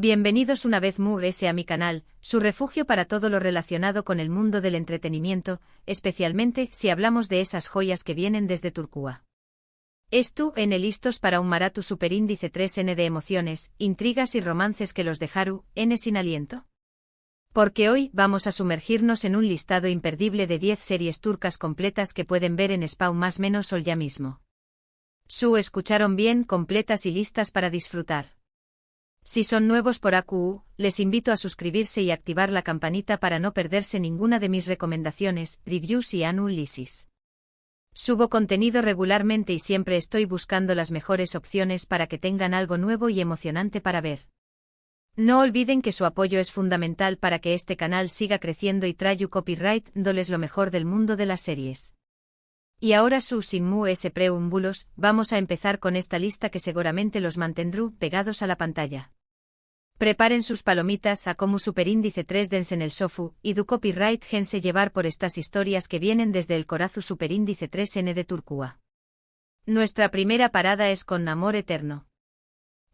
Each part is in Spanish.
Bienvenidos una vez más a mi canal, su refugio para todo lo relacionado con el mundo del entretenimiento, especialmente si hablamos de esas joyas que vienen desde Turquía. Listos para un maratón superíndice 3N de emociones, intrigas y romances que los dejaron sin aliento? Porque hoy vamos a sumergirnos en un listado imperdible de 10 series turcas completas que pueden ver en Spawn más menos hoy ya mismo. Escucharon bien, completas y listas para disfrutar. Si son nuevos por AQU, les invito a suscribirse y activar la campanita para no perderse ninguna de mis recomendaciones, reviews y análisis. Subo contenido regularmente y siempre estoy buscando las mejores opciones para que tengan algo nuevo y emocionante para ver. No olviden que su apoyo es fundamental para que este canal siga creciendo y traigo copyright dándoles lo mejor del mundo de las series. Y ahora sin más preámbulos, vamos a empezar con esta lista que seguramente los mantendrá pegados a la pantalla. Preparen sus palomitas a como superíndice 3 dense en el sofu, y du copyright gense llevar por estas historias que vienen desde el corazón superíndice 3N de Turquía. Nuestra primera parada es con Amor Eterno.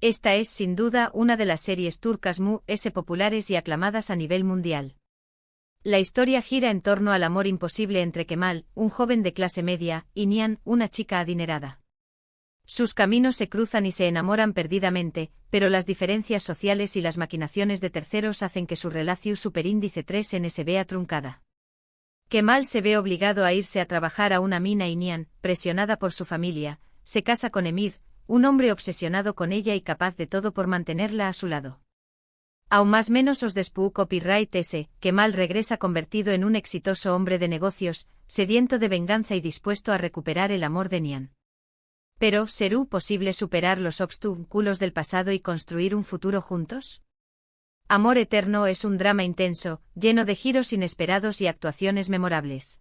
Esta es sin duda una de las series turcas populares y aclamadas a nivel mundial. La historia gira en torno al amor imposible entre Kemal, un joven de clase media, y Nihan, una chica adinerada. Sus caminos se cruzan y se enamoran perdidamente, pero las diferencias sociales y las maquinaciones de terceros hacen que su relación superíndice 3N se vea truncada. Kemal se ve obligado a irse a trabajar a una mina y Nihan, presionada por su familia, se casa con Emir, un hombre obsesionado con ella y capaz de todo por mantenerla a su lado. Aún más menos os despú copyright Kemal regresa convertido en un exitoso hombre de negocios, sediento de venganza y dispuesto a recuperar el amor de Nihan. Pero, ¿será posible superar los obstáculos del pasado y construir un futuro juntos? Amor Eterno es un drama intenso, lleno de giros inesperados y actuaciones memorables.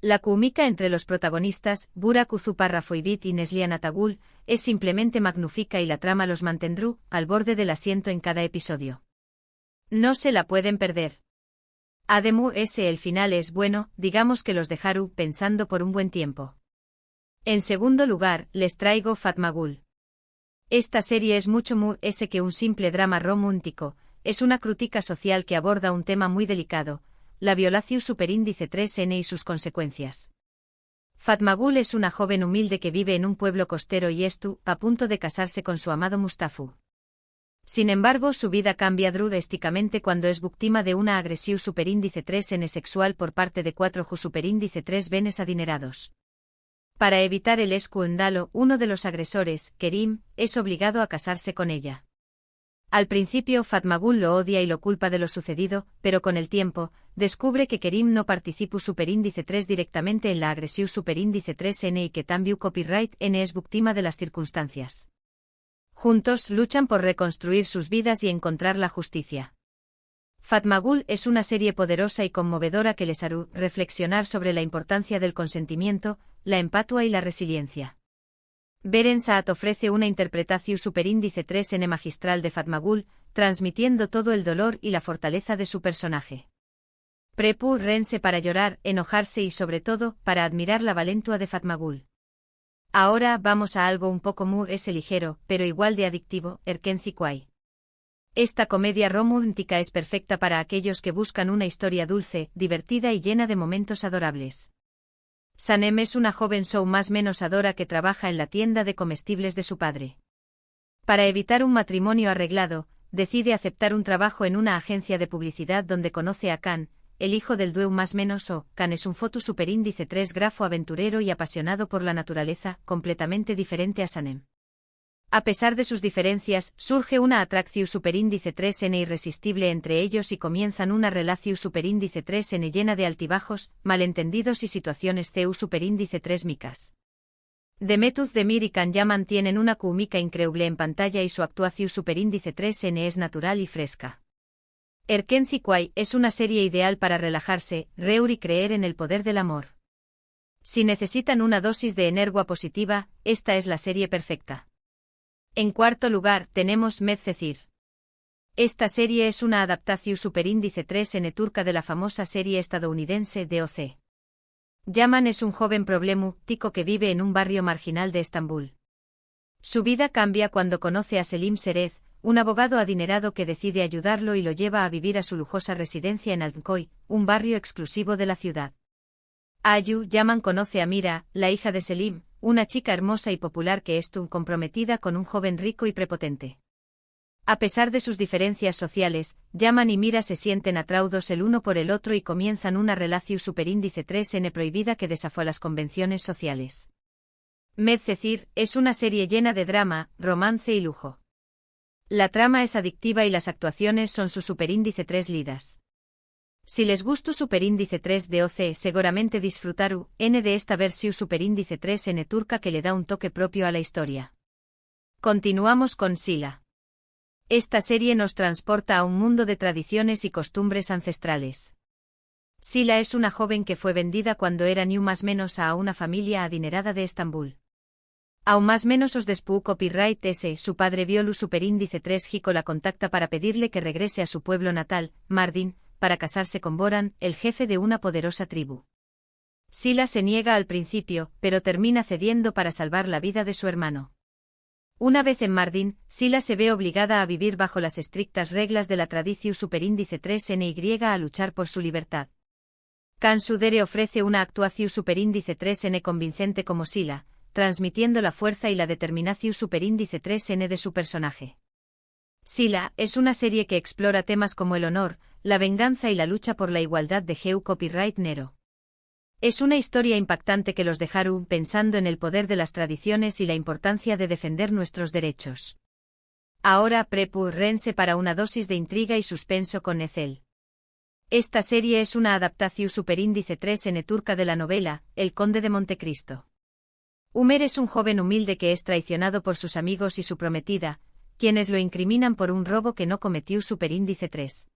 La química entre los protagonistas, Burak Uzuparrafoibit y Neslihan Atagul, es simplemente magnífica y la trama los mantendrá al borde del asiento en cada episodio. No se la pueden perder. Además, el final es bueno, digamos que los dejaron pensando por un buen tiempo. En segundo lugar, les traigo Fatma Gul. Esta serie es mucho más que un simple drama romántico, es una crítica social que aborda un tema muy delicado, la violación superíndice 3N y sus consecuencias. Fatma Gul es una joven humilde que vive en un pueblo costero y a punto de casarse con su amado Mustafa. Sin embargo, su vida cambia drásticamente cuando es víctima de una agresión superíndice 3N sexual por parte de 4 superíndice 3 benes adinerados. Para evitar el escándalo, uno de los agresores, Kerim, es obligado a casarse con ella. Al principio Fatma Gul lo odia y lo culpa de lo sucedido, pero con el tiempo, descubre que Kerim no participó superíndice 3 directamente en la agresión superíndice 3N y que también copyright N es víctima de las circunstancias. Juntos luchan por reconstruir sus vidas y encontrar la justicia. Fatma Gul es una serie poderosa y conmovedora que les hará reflexionar sobre la importancia del consentimiento, la empatía y la resiliencia. Beren Saat ofrece una interpretación superíndice 3N magistral de Fatma Gul, transmitiendo todo el dolor y la fortaleza de su personaje. Prepárense para llorar, enojarse y sobre todo, para admirar la valentía de Fatma Gul. Ahora vamos a algo un poco más ligero, pero igual de adictivo, Erkenci Kuay. Esta comedia romántica es perfecta para aquellos que buscan una historia dulce, divertida y llena de momentos adorables. Sanem es una joven más menos adora que trabaja en la tienda de comestibles de su padre. Para evitar un matrimonio arreglado, decide aceptar un trabajo en una agencia de publicidad donde conoce a Khan, el hijo del dueño más menos Khan es un foto superíndice 3 grafo aventurero y apasionado por la naturaleza, completamente diferente a Sanem. A pesar de sus diferencias, surge una atracción superíndice 3N irresistible entre ellos y comienzan una relación superíndice 3N llena de altibajos, malentendidos y situaciones CU superíndice 3 micas. Demetuz Demir y Khan ya mantienen una química increíble en pantalla y su actuación superíndice 3N es natural y fresca. Erkenci Kuay es una serie ideal para relajarse, reír y creer en el poder del amor. Si necesitan una dosis de energía positiva, esta es la serie perfecta. En cuarto lugar, tenemos Medcezir. Esta serie es una adaptación superíndice 3N turca de la famosa serie estadounidense DOC. Yaman es un joven problemático que vive en un barrio marginal de Estambul. Su vida cambia cuando conoce a Selim Serez, un abogado adinerado que decide ayudarlo y lo lleva a vivir a su lujosa residencia en Alcoy, un barrio exclusivo de la ciudad. Ayu Yaman conoce a Mira, la hija de Selim, una chica hermosa y popular que es comprometida con un joven rico y prepotente. A pesar de sus diferencias sociales, Yaman y Mira se sienten atraídos el uno por el otro y comienzan una relación superíndice 3N prohibida que desafía las convenciones sociales. Medcezir es una serie llena de drama, romance y lujo. La trama es adictiva y las actuaciones son su superíndice 3 lidas. Si les gusta superíndice 3 de OC, seguramente disfrutaru N de esta versión superíndice 3N turca que le da un toque propio a la historia. Continuamos con Sila. Esta serie nos transporta a un mundo de tradiciones y costumbres ancestrales. Sila es una joven que fue vendida cuando era ni más menos a una familia adinerada de Estambul. Aún más menos os despu copyright S. Su padre Violu superíndice 3 Jico la contacta para pedirle que regrese a su pueblo natal, Mardin, para casarse con Boran, el jefe de una poderosa tribu. Sila se niega al principio, pero termina cediendo para salvar la vida de su hermano. Una vez en Mardin, Sila se ve obligada a vivir bajo las estrictas reglas de la tradición superíndice 3NY a luchar por su libertad. Khan Sudere ofrece una actuación superíndice 3N convincente como Sila, transmitiendo la fuerza y la determinación superíndice 3N de su personaje. Sila es una serie que explora temas como el honor, la venganza y la lucha por la igualdad de Geu Copyright Nero. Es una historia impactante que los dejaron pensando en el poder de las tradiciones y la importancia de defender nuestros derechos. Ahora prepárense para una dosis de intriga y suspenso con Ethel. Esta serie es una adaptación superíndice 3N turca de la novela El Conde de Montecristo. Umer es un joven humilde que es traicionado por sus amigos y su prometida, quienes lo incriminan por un robo que no cometió superíndice 3.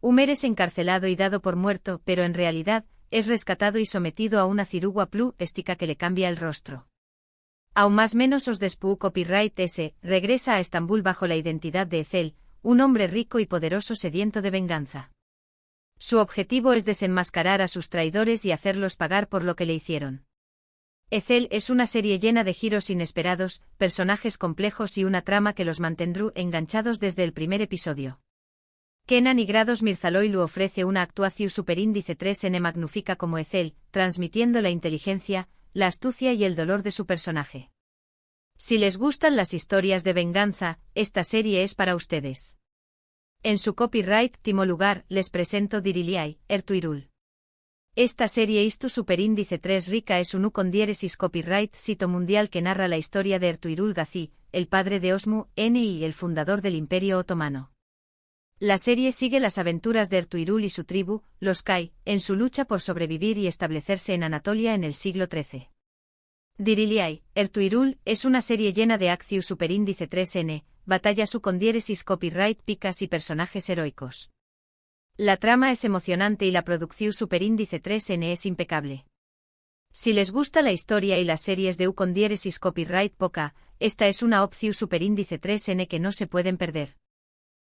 Umer es encarcelado y dado por muerto, pero en realidad, es rescatado y sometido a una cirugía plástica que le cambia el rostro. Aún más menos os despu copyright S. regresa a Estambul bajo la identidad de Ethel, un hombre rico y poderoso sediento de venganza. Su objetivo es desenmascarar a sus traidores y hacerlos pagar por lo que le hicieron. Ethel es una serie llena de giros inesperados, personajes complejos y una trama que los mantendrá enganchados desde el primer episodio. Kenan y Grados Mirzaloilu ofrece una actuación superíndice 3N magnífica como Ethel, transmitiendo la inteligencia, la astucia y el dolor de su personaje. Si les gustan las historias de venganza, esta serie es para ustedes. En su copyright timo lugar, les presento Diriliai, Ertuğrul. Esta serie Istu superíndice 3 rica es un con diéresis copyright sito mundial que narra la historia de Ertuğrul Gazi, el padre de Osmu N y el fundador del Imperio Otomano. La serie sigue las aventuras de Ertuğrul y su tribu, los Kai, en su lucha por sobrevivir y establecerse en Anatolia en el siglo XIII. Diriliai, Ertuğrul, es una serie llena de acción superíndice 3N, batalla su con diéresis copyright picas y personajes heroicos. La trama es emocionante y la producción superíndice 3N es impecable. Si les gusta la historia y las series de U con diéresis copyright poca, esta es una opción superíndice 3N que no se pueden perder.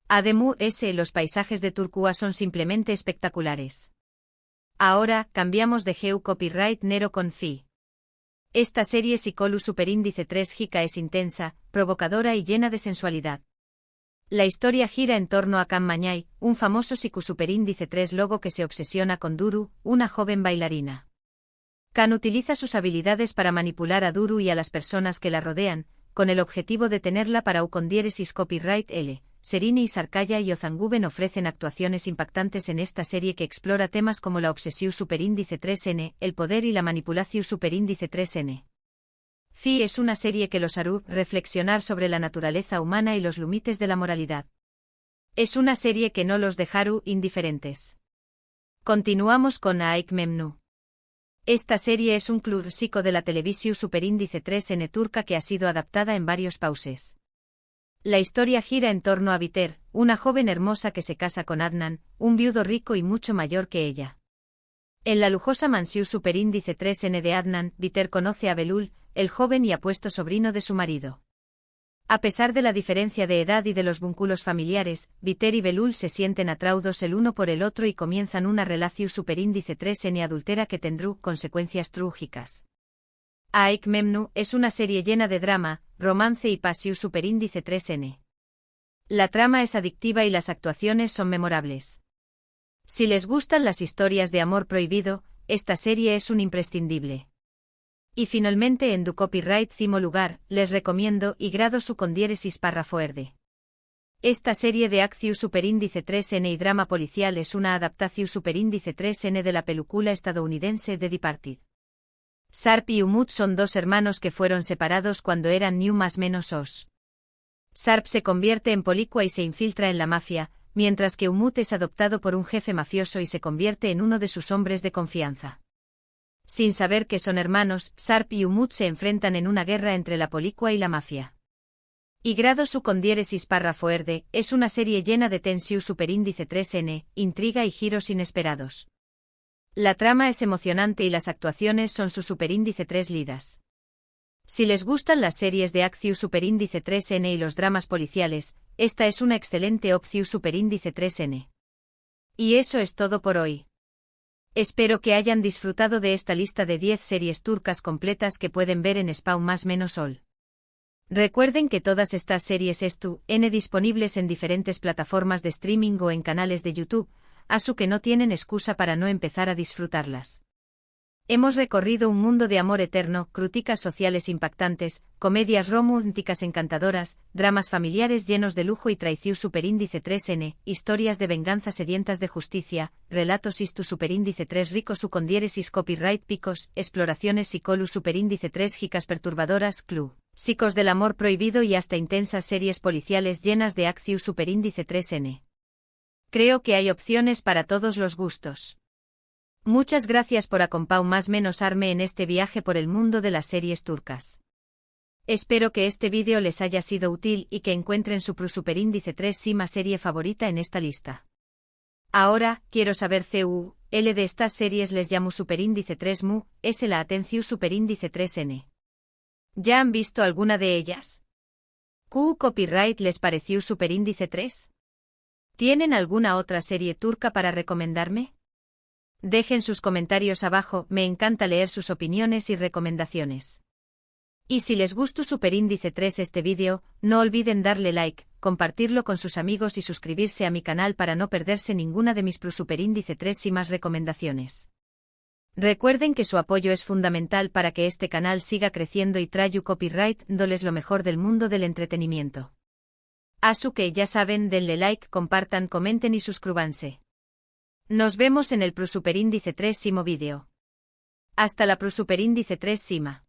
Además, los paisajes de Turquía son simplemente espectaculares. Ahora, cambiamos de Geu Copyright Nero con Fi. Esta serie Psicolu superíndice 3 Jica es intensa, provocadora y llena de sensualidad. La historia gira en torno a Khan Mañay, un famoso psico superíndice 3 logo que se obsesiona con Duru, una joven bailarina. Khan utiliza sus habilidades para manipular a Duru y a las personas que la rodean, con el objetivo de tenerla para U con diéresis copyright L. Serini y Sarkaya y Ozanguben ofrecen actuaciones impactantes en esta serie que explora temas como la obsesión superíndice 3N, el poder y la manipulación superíndice 3N. Fi es una serie que los hará reflexionar sobre la naturaleza humana y los límites de la moralidad. Es una serie que no los dejará indiferentes. Continuamos con Aik Memnu. Esta serie es un clásico de la televisión superíndice 3N turca que ha sido adaptada en varios pauses. La historia gira en torno a Biter, una joven hermosa que se casa con Adnan, un viudo rico y mucho mayor que ella. En la lujosa mansión superíndice 3N de Adnan, Biter conoce a Belul, el joven y apuesto sobrino de su marido. A pesar de la diferencia de edad y de los vínculos familiares, Biter y Belul se sienten atraídos el uno por el otro y comienzan una relación superíndice 3N adultera que tendrá consecuencias trágicas. Aik Memnu es una serie llena de drama, romance y pasión superíndice 3N. La trama es adictiva y las actuaciones son memorables. Si les gustan las historias de amor prohibido, esta serie es un imprescindible. Y finalmente en du copyright cimo lugar, les recomiendo y grado su con diéresis párrafo erde. Esta serie de acțiu superíndice 3N y drama policial es una adaptación superíndice 3N de la película estadounidense The Departed. Sharp y Umut son dos hermanos que fueron separados cuando eran new más menos os. Sharp se convierte en policua y se infiltra en la mafia, mientras que Umut es adoptado por un jefe mafioso y se convierte en uno de sus hombres de confianza. Sin saber que son hermanos, Sharp y Umut se enfrentan en una guerra entre la policua y la mafia. Y grado su con diéresis párrafo erde, es una serie llena de tensiu superíndice 3N, intriga y giros inesperados. La trama es emocionante y las actuaciones son su superíndice 3 lidas. Si les gustan las series de acțiu superíndice 3N y los dramas policiales, esta es una excelente opción superíndice 3N. Y eso es todo por hoy. Espero que hayan disfrutado de esta lista de 10 series turcas completas que pueden ver en Spawn más menos all. Recuerden que todas estas series están disponibles en diferentes plataformas de streaming o en canales de YouTube, así que no tienen excusa para no empezar a disfrutarlas. Hemos recorrido un mundo de amor eterno, críticas sociales impactantes, comedias románticas encantadoras, dramas familiares llenos de lujo y traición superíndice 3N, historias de venganza sedientas de justicia, relatos istu superíndice 3 ricos su con diéresis copyright picos, exploraciones psicolu superíndice 3 jicas perturbadoras clue, psicos del amor prohibido y hasta intensas series policiales llenas de acțiu superíndice 3N. Creo que hay opciones para todos los gustos. Muchas gracias por acompañar más menos arme en este viaje por el mundo de las series turcas. Espero que este vídeo les haya sido útil y que encuentren su superíndice 3 sima serie favorita en esta lista. Ahora, quiero saber L de estas series les llamo superíndice 3 mu, es la atención superíndice 3N. ¿Ya han visto alguna de ellas? ¿Q copyright les pareció superíndice 3? ¿Tienen alguna otra serie turca para recomendarme? Dejen sus comentarios abajo, me encanta leer sus opiniones y recomendaciones. Y si les gustó superíndice 3 este vídeo, no olviden darle like, compartirlo con sus amigos y suscribirse a mi canal para no perderse ninguna de mis superíndice 3 y más recomendaciones. Recuerden que su apoyo es fundamental para que este canal siga creciendo y traigo copyright dándoles lo mejor del mundo del entretenimiento. Así que ya saben, denle like, compartan, comenten y suscríbanse. Nos vemos en el superíndice 3 vídeo. Hasta la superíndice 3 sima.